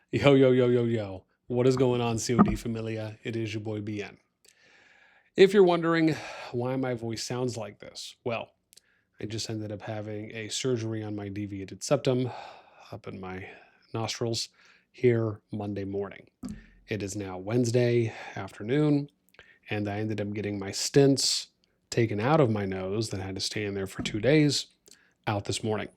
Yo, yo, yo, yo, yo. What is going on, COD Familia? It is your boy BN. If you're wondering why my voice sounds like this, well, I just ended up having a surgery on my deviated septum up in my nostrils here Monday morning. It is now Wednesday afternoon, and I ended up getting my stents taken out of my nose that had to stay in there for 2 days out this morning.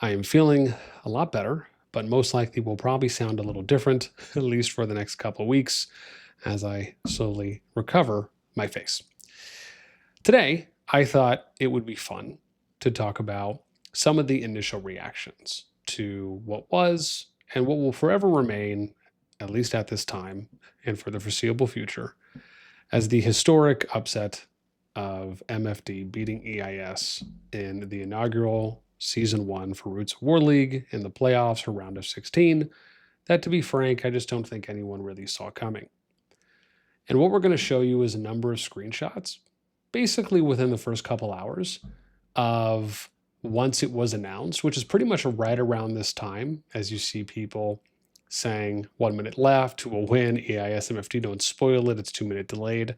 I am feeling a lot better, but most likely will probably sound a little different, at least for the next couple of weeks, as I slowly recover my face. Today, I thought it would be fun to talk about some of the initial reactions to what was and what will forever remain, at least at this time and for the foreseeable future, as the historic upset of MFD beating EIS in the inaugural Season 1 for Roots of War League in the playoffs or round of 16 that, to be frank, I just don't think anyone really saw coming. And what we're going to show you is a number of screenshots, basically within the first couple hours of once it was announced, which is pretty much right around this time, as you see people saying 1 minute left to a win, EIS MFD, don't spoil it, it's 2-minute delayed.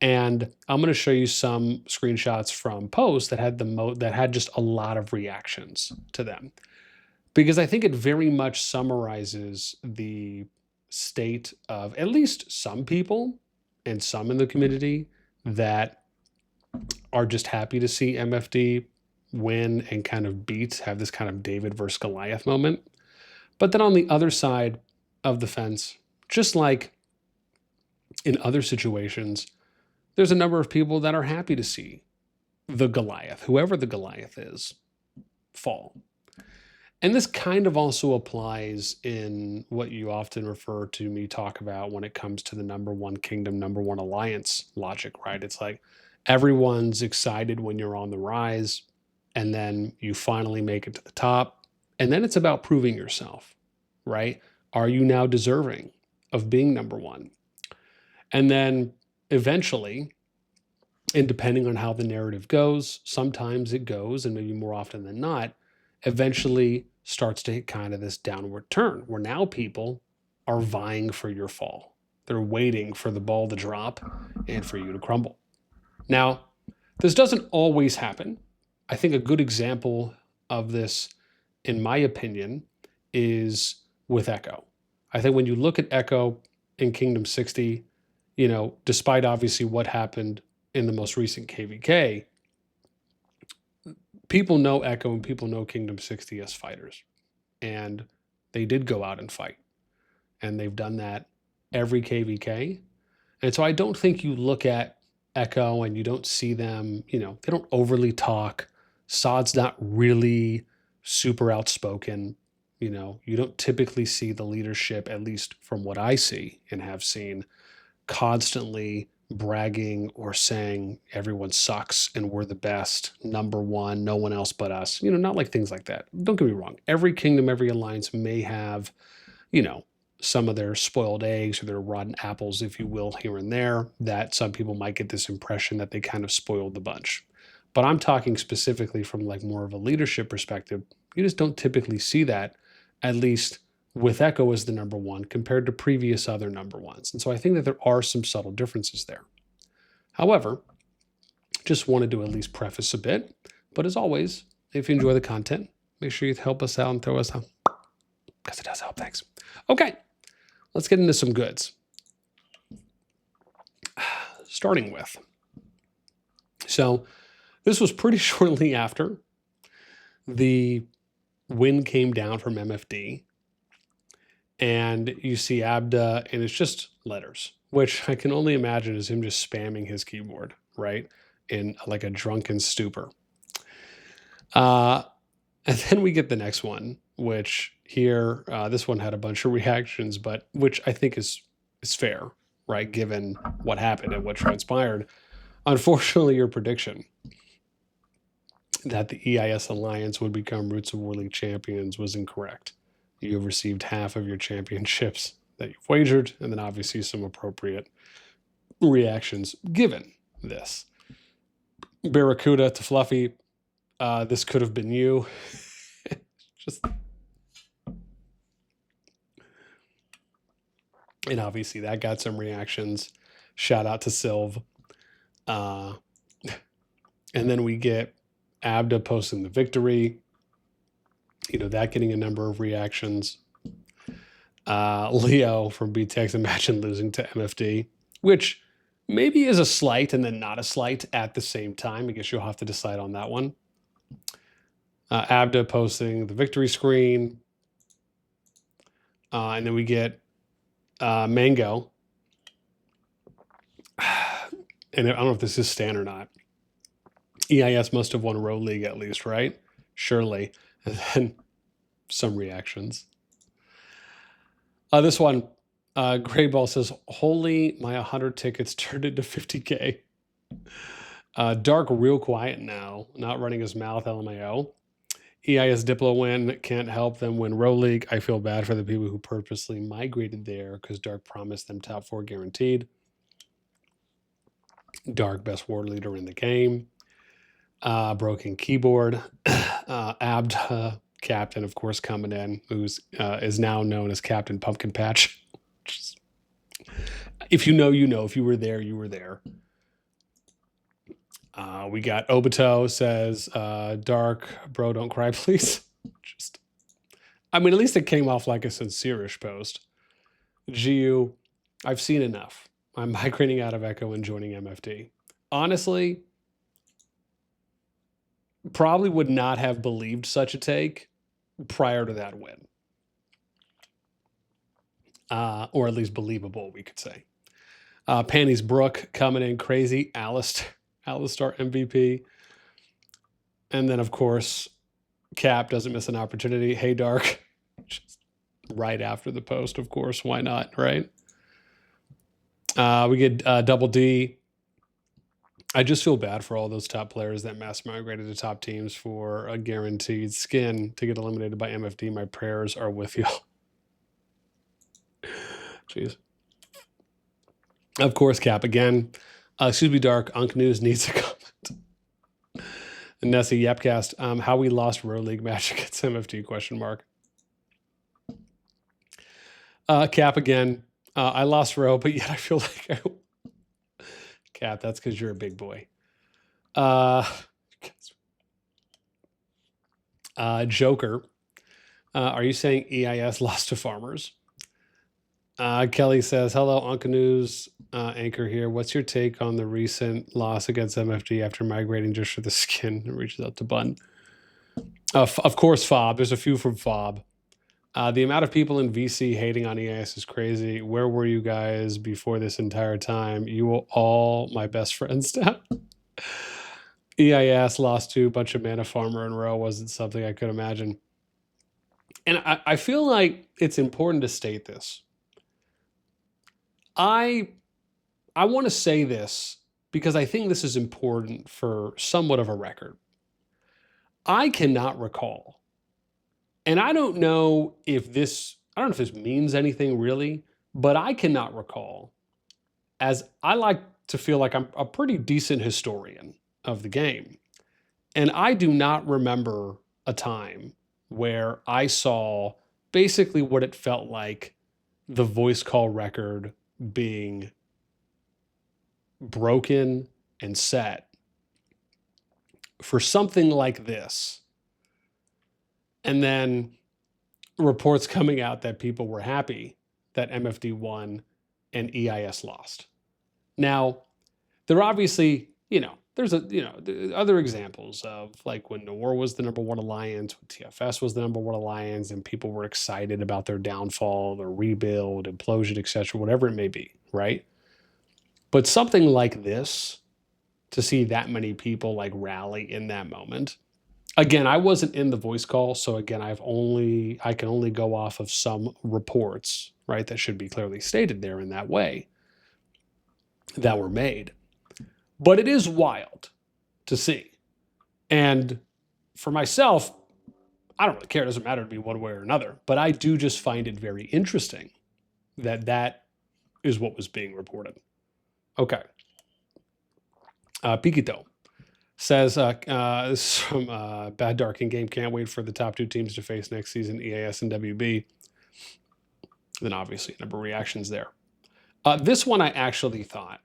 And I'm going to show you some screenshots from posts that had that had just a lot of reactions to them, because I think it very much summarizes the state of at least some people and some in the community that are just happy to see MFD win and kind of have this kind of David versus Goliath moment. But then on the other side of the fence, just like in other situations, there's a number of people that are happy to see the Goliath, whoever the Goliath is, fall. And this kind of also applies in what you often refer to me talk about when it comes to the number one kingdom, number one alliance logic, right? It's like everyone's excited when you're on the rise, and then you finally make it to the top. And then it's about proving yourself, right? Are you now deserving of being number one? And then eventually, and depending on how the narrative goes, sometimes it goes, and maybe more often than not, eventually starts to hit kind of this downward turn where now people are vying for your fall. They're waiting for the ball to drop and for you to crumble. Now, this doesn't always happen. I think a good example of this, in my opinion, is with Echo. I think when you look at Echo in Kingdom 60, despite obviously what happened in the most recent KVK, people know Echo and people know Kingdom 60 as fighters. And they did go out and fight. And they've done that every KVK. And so I don't think you look at Echo and you don't see them, they don't overly talk. Sod's not really super outspoken. You don't typically see the leadership, at least from what I see and have seen, constantly bragging or saying everyone sucks and we're the best, number one, no one else but us. Not like things like that. Don't get me wrong. Every kingdom, every alliance may have, some of their spoiled eggs or their rotten apples, if you will, here and there, that some people might get this impression that they kind of spoiled the bunch. But I'm talking specifically from like more of a leadership perspective. You just don't typically see that, at least with Echo as the number one compared to previous other number ones. And so I think that there are some subtle differences there. However, just wanted to at least preface a bit. But as always, if you enjoy the content, make sure you help us out and throw us out, because it does help. Thanks. Okay, let's get into some goods. Starting with, so this was pretty shortly after the win came down from MFD. And you see Abda, and it's just letters, which I can only imagine is him just spamming his keyboard, right? In like a drunken stupor. And then we get the next one, which here, this one had a bunch of reactions, but which I think is fair, right? Given what happened and what transpired. Unfortunately, your prediction that the EIS Alliance would become Roots of War League champions was incorrect. You have received half of your championships that you've wagered, and then obviously some appropriate reactions given this. Barracuda to Fluffy, this could have been you. Just And obviously that got some reactions. Shout out to Sylv. And then we get Abda posting the victory. That getting a number of reactions. Leo from BTX, imagine losing to MFD, which maybe is a slight and then not a slight at the same time. I guess you'll have to decide on that one. Abda posting the victory screen. And then we get Mango. And I don't know if this is Stan or not. EIS must have won Row League at least, right? Surely. And then some reactions. This one, Gray Ball says, holy, my 100 tickets turned into 50K. Dark real quiet now, not running his mouth, LMAO. EIS Diplo win, can't help them win Row League. I feel bad for the people who purposely migrated there because Dark promised them top 4 guaranteed. Dark best ward leader in the game. Broken keyboard. Abd captain, of course, coming in, who's is now known as Captain Pumpkin Patch. If you know, you know. If you were there, you were there. We got Obito says, Dark, bro, don't cry, please. At least it came off like a sincere-ish post. GU, I've seen enough. I'm migrating out of Echo and joining MFD. Honestly, probably would not have believed such a take prior to that win. Or at least believable, we could say. Panties Brook coming in crazy. Alistar MVP. And then, of course, Cap doesn't miss an opportunity. Hey, Dark. Just right after the post, of course. Why not, right? We get Double D. I just feel bad for all those top players that mass migrated to top teams for a guaranteed skin to get eliminated by MFD. My prayers are with you. Jeez. Of course, Cap again. Excuse me, Dark. Unk News needs a comment. NASTi Yapcast. How we lost Row League match against MFD? Question mark. Cap again. I lost Row, but yet I feel like Cap, that's because you're a big boy. Joker. Are you saying EIS lost to farmers? Kelly says, hello, Uncle News anchor here. What's your take on the recent loss against MFD after migrating just for the skin? It reaches out to Bun. Of course, Fob. There's a few from Fob. The amount of people in VC hating on EIS is crazy. Where were you guys before this entire time? You were all my best friends now. EIS lost to a bunch of mana farmer in row wasn't something I could imagine. And I feel like it's important to state this. I want to say this because I think this is important for somewhat of a record. I cannot recall, and I don't know if this means anything really, but I cannot recall, as I like to feel like I'm a pretty decent historian of the game. And I do not remember a time where I saw basically what it felt like the voice call record being broken and set for something like this. And then reports coming out that people were happy that MFD won and EIS lost. Now, there obviously, there's other examples of like when Noor was the #1 alliance, when TFS was the #1 alliance, and people were excited about their downfall, their rebuild, implosion, etc., whatever it may be, right? But something like this, to see that many people like rally in that moment. Again, I wasn't in the voice call, so again, I can only go off of some reports, right, that should be clearly stated there in that way that were made. But it is wild to see. And for myself, I don't really care. It doesn't matter to me one way or another. But I do just find it very interesting that that is what was being reported. Okay. Piquito says, this is from Bad Dark in Game. Can't wait for the top 2 teams to face next season, EAS and WB. Then obviously a number of reactions there. This one I actually thought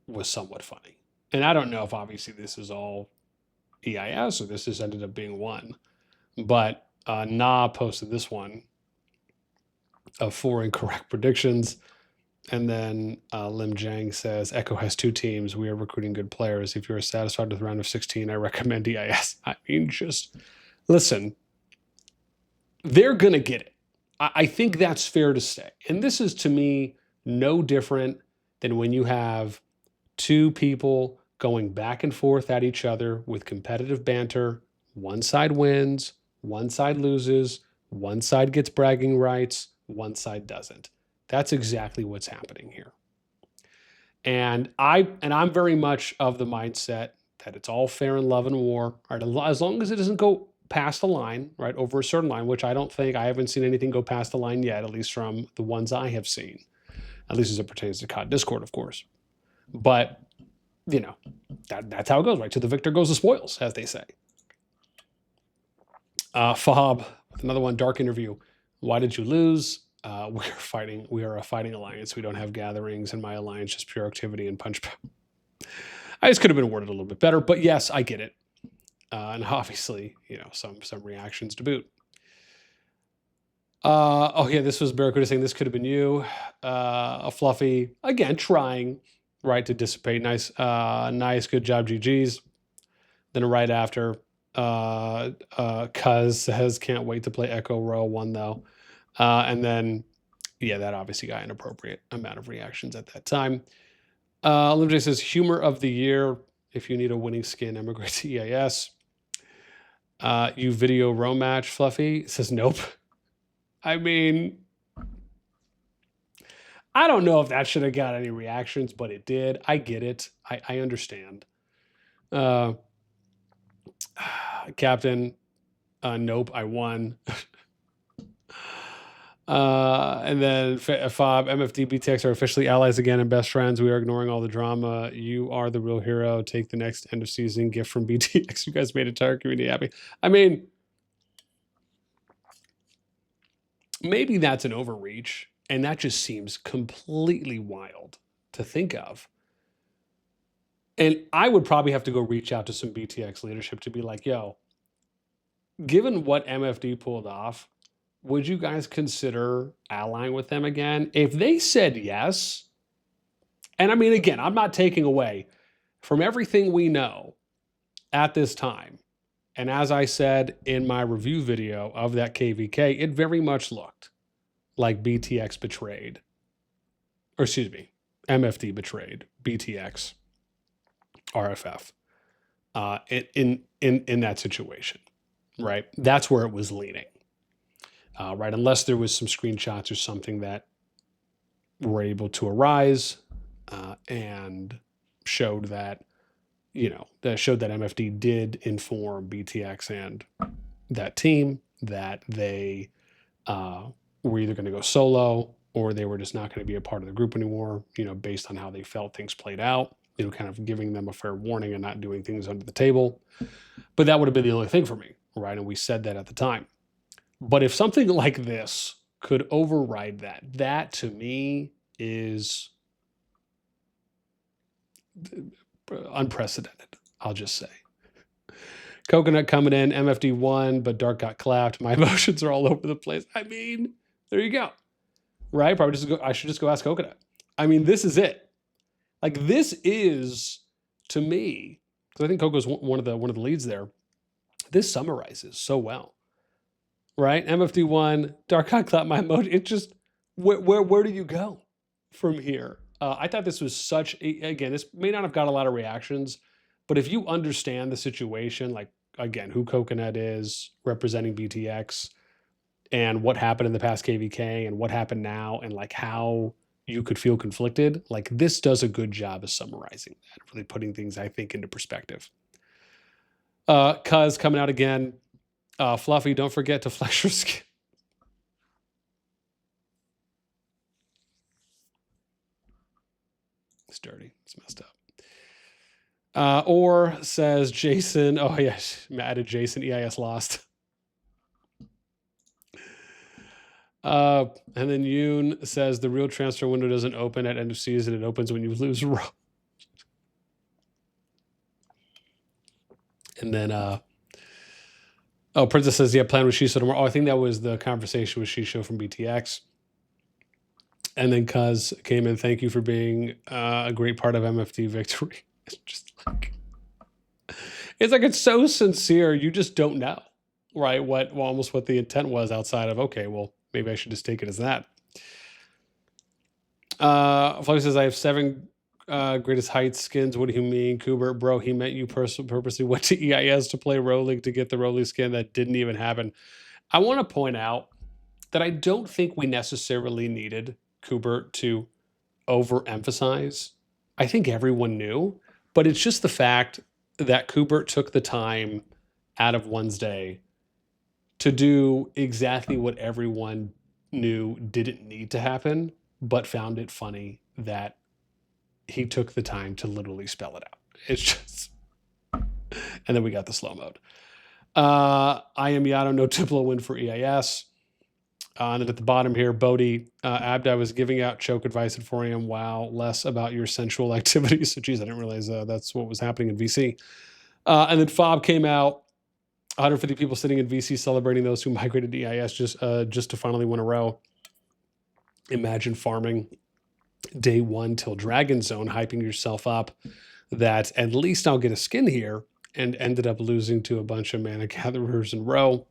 was somewhat funny. And I don't know if obviously this is all EIS or this just ended up being one. But Na posted this one of 4 incorrect predictions. And then Lim Jang says, Echo has 2 teams. We are recruiting good players. If you're satisfied with round of 16, I recommend EIS. I mean, just listen. They're going to get it. I think that's fair to say. And this is, to me, no different than when you have 2 people going back and forth at each other with competitive banter. One side wins, one side loses, one side gets bragging rights, one side doesn't. That's exactly what's happening here. And I'm very much of the mindset that it's all fair in love and war, right? As long as it doesn't go past the line, right, over a certain line, which I haven't seen anything go past the line yet, at least from the ones I have seen, at least as it pertains to COD Discord, of course. But, you know, that's how it goes, right? To the victor goes the spoils, as they say. Fahab, with another one, dark interview. Why did you lose? We are a fighting alliance. We don't have gatherings, and my alliance is pure activity and punch. I just could have been worded a little bit better, but yes, I get it. And obviously, you know, some reactions to boot. Oh yeah, this was Barracuda saying this could have been you. A Fluffy, again, trying, right, to dissipate. Nice, good job, GG's. Then right after, Cuz says, can't wait to play Echo Row 1 though. And then, yeah, that obviously got an inappropriate amount of reactions at that time. Lim J says, humor of the year. If you need a winning skin, emigrate to EIS. You video row match, Fluffy says, nope. I mean, I don't know if that should have got any reactions, but it did. I get it. I understand. Captain, nope, I won. And then Fob, MFD, BTX are officially allies again and best friends. We are ignoring all the drama. You are the real hero. Take the next end of season gift from BTX. You guys made entire community happy. I mean, maybe that's an overreach, and that just seems completely wild to think of. And I would probably have to go reach out to some BTX leadership to be like, yo, given what MFD pulled off, would you guys consider allying with them again? If they said yes, and I mean, again, I'm not taking away from everything we know at this time. And as I said in my review video of that KVK, it very much looked like BTX betrayed, or excuse me, MFD betrayed BTX, RFF in that situation, right? That's where it was leaning. Right, unless there was some screenshots or something that were able to arise and showed that, you know, that showed that MFD did inform BTX and that team that they were either going to go solo or they were just not going to be a part of the group anymore, you know, based on how they felt things played out, you know, kind of giving them a fair warning and not doing things under the table. But that would have been the only thing for me, right? And we said that at the time. But if something like this could override that, that to me is unprecedented, I'll just say. Coconut coming in, MFD won, but Dark got clapped. My emotions are all over the place. I mean, there you go. Right? Probably just go, I should just go ask Coconut. I mean, this is it. Like, this is, to me, because I think Coco's one of the leads there, this summarizes so well. Right? MFD won, Dark got clapped, my emotion. It just, where do you go from here? I thought this was such, again, this may not have got a lot of reactions, but if you understand the situation, like, again, who Coconut is representing BTX and what happened in the past KVK and what happened now and like how you could feel conflicted, like this does a good job of summarizing that, really putting things, I think, into perspective. Cuz coming out again, Fluffy, don't forget to flex your skin. It's dirty. It's messed up. Or says Jason, oh yes, added Jason, EIS lost. And then Yoon says the real transfer window doesn't open at end of season. It opens when you lose a row. And then, Princess says, yeah, plan with Shisho tomorrow. Oh, I think that was the conversation with Shisho from BTX. And then Cuz came in, thank you for being a great part of MFD victory. It's just like, it's so sincere. You just don't know, right? Almost what the intent was outside of, okay, well, maybe I should just take it as that. Flavio says, I have 7 greatest heights skins. What do you mean, Kubert? Bro, he meant you purposely went to EIS to play Row League to get the Row League skin. That didn't even happen. I want to point out that I don't think we necessarily needed Kubert to overemphasize. I think everyone knew, but it's just the fact that Kubert took the time out of one's day to do exactly what everyone knew didn't need to happen, but found it funny that he took the time to literally spell it out. It's just, and then we got the slow mode. I am Yato, no Diplo win for EIS. And then at the bottom here, Bodhi, Abdi was giving out choke advice at 4 a.m. Wow, less about your sensual activities. So, geez, I didn't realize that's what was happening in VC. And then Fob came out, 150 people sitting in VC celebrating those who migrated to EIS just to finally win a row. Imagine farming day 1 till Dragon Zone, hyping yourself up that at least I'll get a skin here, and ended up losing to a bunch of mana gatherers in row.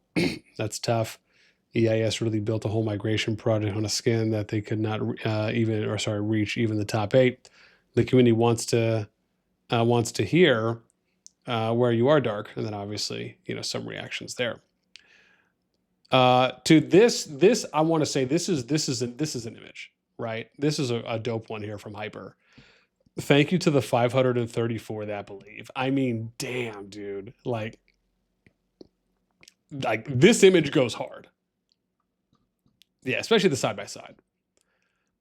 That's tough. EIS really built a whole migration project on a skin that they could not reach even the top 8. The community wants to hear where you are, Dark, and then obviously some reactions there. To this I want to say this is an image, right? This is a dope one here from Hyper. Thank you to the 534 that believe. I mean, damn, dude, like this image goes hard. Yeah, especially the side by side.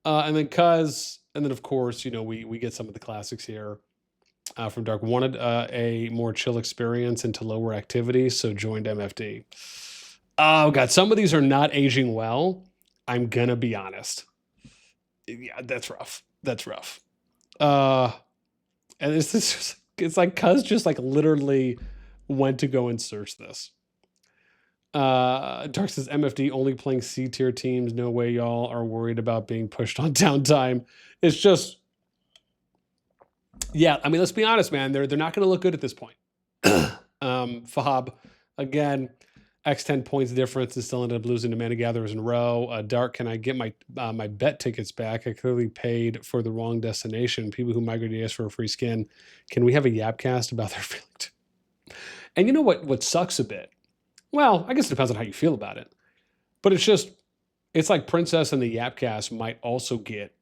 And then of course, we get some of the classics here from Dark. Wanted a more chill experience into lower activity, so joined MFD. Oh God, some of these are not aging well. I'm gonna be honest. Yeah, that's rough. That's rough. And it's like Cuz just like literally went to go and search this. Dark says MFD only playing C tier teams. No way y'all are worried about being pushed on downtime. It's just, yeah. I mean, let's be honest, man. They're not going to look good at this point. Fob, again, X10 points difference and still ended up losing to Mana Gatherers in a row. Dark, can I get my bet tickets back? I clearly paid for the wrong destination. People who migrated ES for a free skin. Can we have a Yapcast about their feelings? And you know what sucks a bit? Well, I guess it depends on how you feel about it. But it's like Princess and the Yapcast might also get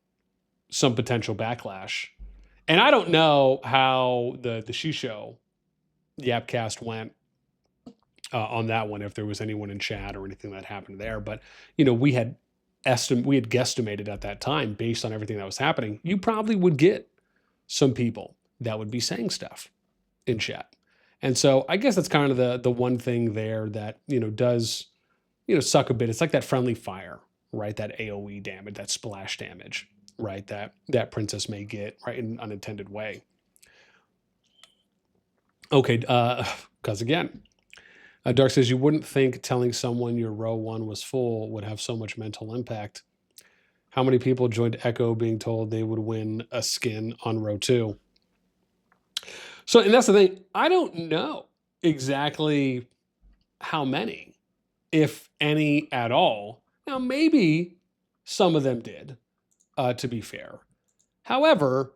some potential backlash. And I don't know how the Shisho Yapcast went on that one, if there was anyone in chat or anything that happened there. But, we had guesstimated at that time, based on everything that was happening, you probably would get some people that would be saying stuff in chat. And so I guess that's kind of the one thing there that, does, suck a bit. It's like that friendly fire, right? That AoE damage, that splash damage, right? That Princess may get, right, in an unintended way. Okay, because again, Dark says, you wouldn't think telling someone your row 1 was full would have so much mental impact. How many people joined Echo being told they would win a skin on row 2? So, and that's the thing, I don't know exactly how many, if any at all. Now, maybe some of them did, to be fair. However,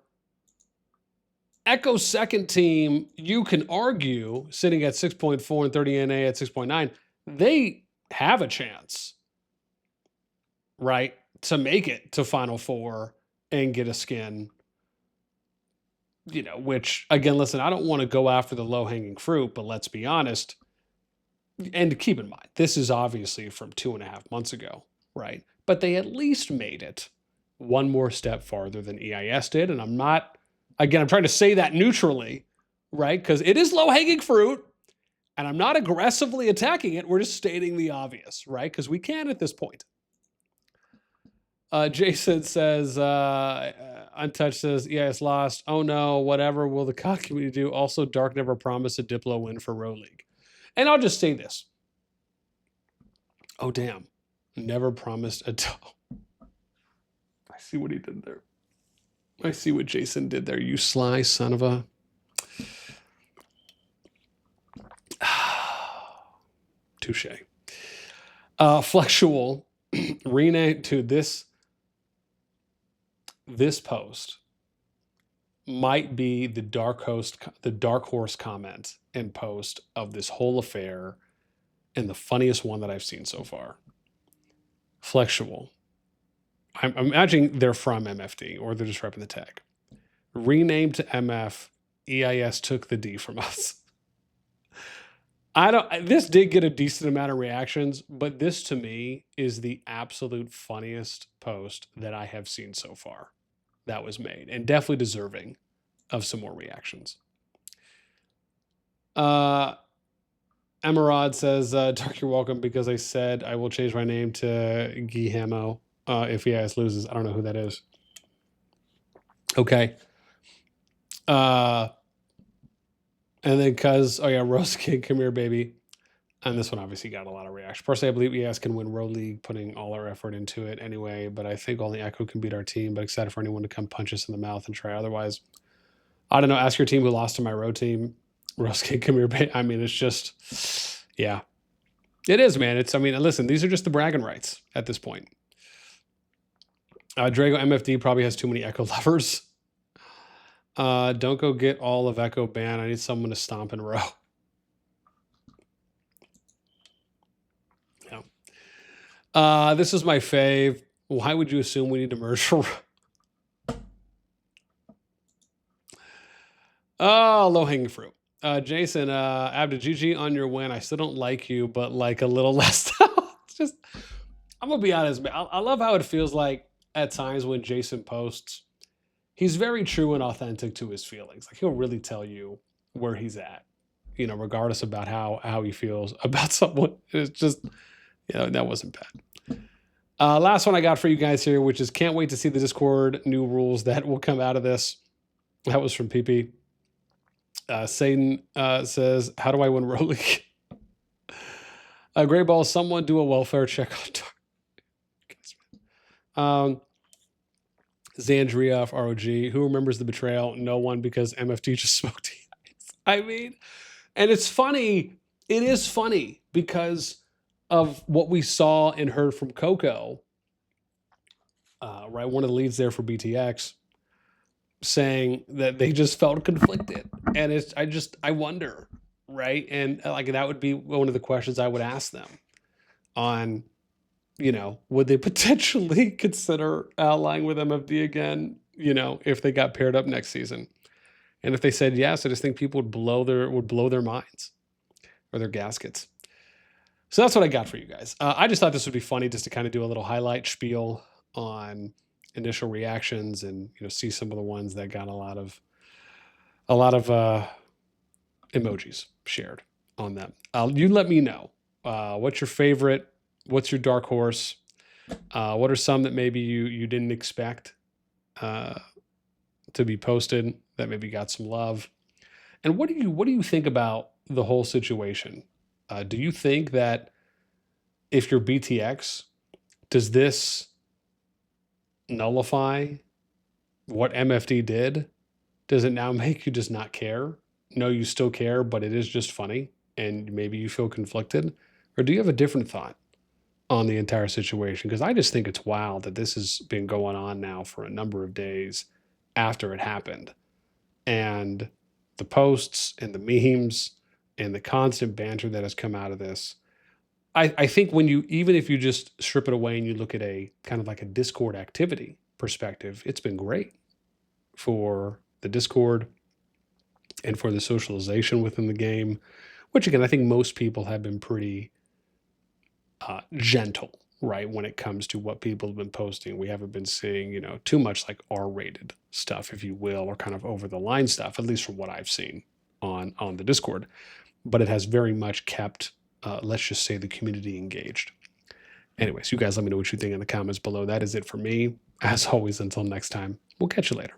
Echo's second team, you can argue, sitting at 6.4 and 30 NA at 6.9, they have a chance, right, to make it to Final Four and get a skin. Which, again, listen, I don't want to go after the low-hanging fruit, but let's be honest. And keep in mind, this is obviously from 2.5 months ago, right? But they at least made it one more step farther than EIS did. And I'm trying to say that neutrally, right? Because it is low-hanging fruit, and I'm not aggressively attacking it. We're just stating the obvious, right? Because we can at this point. Jason says, Untouched says, EIS lost. Oh no, whatever will the COD community do? Also, Dark never promised a Diplo win for Row League. And I'll just say this. Oh, damn. Never promised a... I see what he did there. I see what Jason did there. You sly son of a... Touche. Flexual rename to this post might be the dark horse comment and post of this whole affair, and the funniest one that I've seen so far. Flexual. I'm imagining they're from MFD, or they're just repping the tag. Renamed to MF, EIS took the D from us. This did get a decent amount of reactions, but this to me is the absolute funniest post that I have seen so far that was made, and definitely deserving of some more reactions. Emerald says, Dark, you're welcome, because I said I will change my name to Guillermo if EIS loses. I don't know who that is. Okay. And then oh yeah, Rose King, come here, baby. And this one obviously got a lot of reaction. Personally, I believe EIS can win Row League, putting all our effort into it anyway, but I think only Echo can beat our team, but excited for anyone to come punch us in the mouth and try otherwise. I don't know, ask your team who lost to my Row team. Rose King, come here, baby. I mean, it's just, yeah. It is, man. Listen, these are just the bragging rights at this point. Drago MFD probably has too many Echo lovers. Don't go get all of Echo ban. I need someone to stomp in row. Yeah. This is my fave. Why would you assume we need to merge for Oh, low-hanging fruit. Jason, Abda, GG on your win. I still don't like you, but like a little less. It's just, I'm going to be honest, man. I love how it feels like at times when Jason posts, he's very true and authentic to his feelings. Like, he'll really tell you where he's at, regardless about how he feels about someone. It's just, that wasn't bad. Last one I got for you guys here, which is can't wait to see the Discord new rules that will come out of this. That was from PP. Satan says, how do I win Row League? Gray Ball, someone do a welfare check on Zandria of ROG. Who remembers the betrayal? No one, because MFD just smoked EIS. I mean, and it's funny. It is funny because of what we saw and heard from Coco, right? One of the leads there for BTX, saying that they just felt conflicted. And I wonder, right? And like, that would be one of the questions I would ask them on, would they potentially consider allying with MFD again, if they got paired up next season? And if they said yes, I just think people would blow their minds or their gaskets. So that's what I got for you guys. I just thought this would be funny just to kind of do a little highlight spiel on initial reactions and, see some of the ones that got a lot of emojis shared on them. You let me know. What's your favorite? What's your dark horse? What are some that maybe you didn't expect to be posted that maybe got some love? And what do you think about the whole situation? Do you think that if you're BTX, does this nullify what MFD did? Does it now make you just not care? No, you still care, but it is just funny and maybe you feel conflicted? Or do you have a different thought on the entire situation? Because I just think it's wild that this has been going on now for a number of days after it happened. And the posts and the memes and the constant banter that has come out of this, I think even if you just strip it away and you look at a kind of like a Discord activity perspective, it's been great for the Discord and for the socialization within the game, which again, I think most people have been pretty gentle, right? When it comes to what people have been posting. We haven't been seeing, too much like R-rated stuff, if you will, or kind of over the line stuff, at least from what I've seen on the Discord. But it has very much kept, let's just say, the community engaged. Anyways, you guys let me know what you think in the comments below. That is it for me. As always, until next time, we'll catch you later.